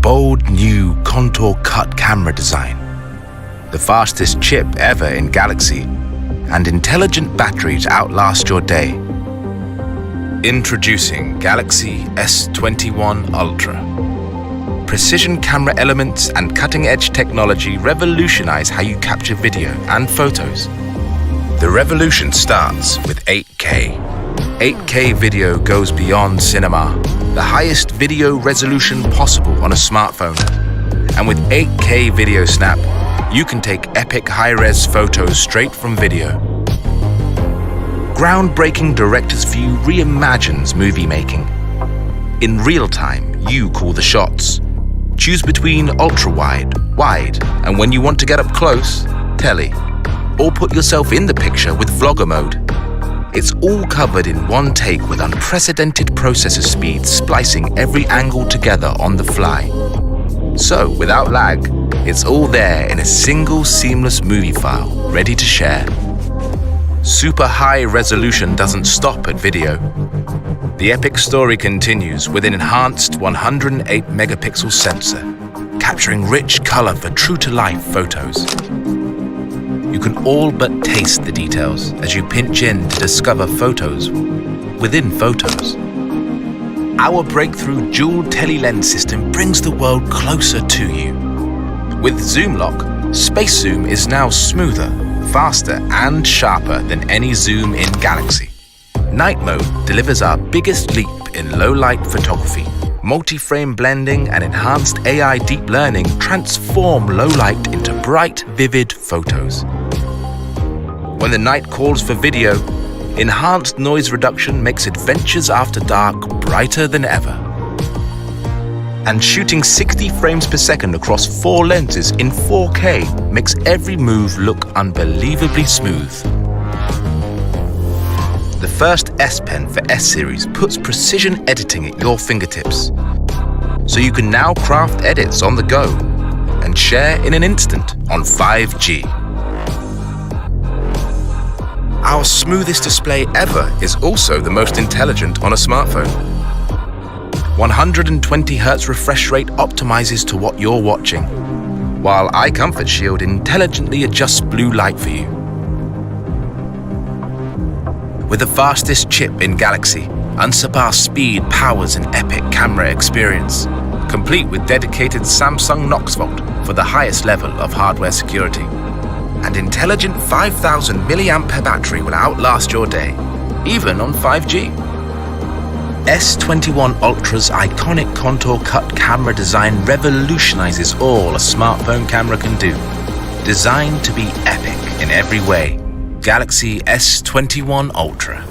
bold new contour cut camera design, the fastest chip ever in Galaxy, and intelligent battery to outlast your day. Introducing Galaxy S21 Ultra. Precision camera elements and cutting-edge technology revolutionize how you capture video and photos. The revolution starts with 8K. 8K video goes beyond cinema, the highest video resolution possible on a smartphone. And with 8K Video Snap, you can take epic high-res photos straight from video. Groundbreaking director's view reimagines movie making. In real time, you call the shots. Choose between ultra-wide, wide, and when you want to get up close, tele. Or put yourself in the picture with vlogger mode. It's all covered in one take with unprecedented processor speed, splicing every angle together on the fly. So, without lag, it's all there in a single seamless movie file, ready to share. Super high resolution doesn't stop at video. The epic story continues with an enhanced 108 megapixel sensor, capturing rich color for true-to-life photos. You can all but taste the details as you pinch in to discover photos within photos. Our breakthrough dual tele-lens system brings the world closer to you. With Zoom Lock, Space Zoom is now smoother, faster, and sharper than any zoom in Galaxy. Night Mode delivers our biggest leap in low-light photography. Multi-frame blending and enhanced AI deep learning transform low light into bright, vivid photos. When the night calls for video, enhanced noise reduction makes adventures after dark brighter than ever. And shooting 60 frames per second across 4 lenses in 4K makes every move look unbelievably smooth. The first S Pen for S Series puts precision editing at your fingertips, so you can now craft edits on the go and share in an instant on 5G. Our smoothest display ever is also the most intelligent on a smartphone. 120Hz refresh rate optimizes to what you're watching, while Eye Comfort Shield intelligently adjusts blue light for you. With the fastest chip in Galaxy, unsurpassed speed powers an epic camera experience, complete with dedicated Samsung Knox Vault for the highest level of hardware security. And intelligent 5000 mAh battery will outlast your day, even on 5G. S21 Ultra's iconic contour cut camera design revolutionizes all a smartphone camera can do. Designed to be epic in every way. Galaxy S21 Ultra.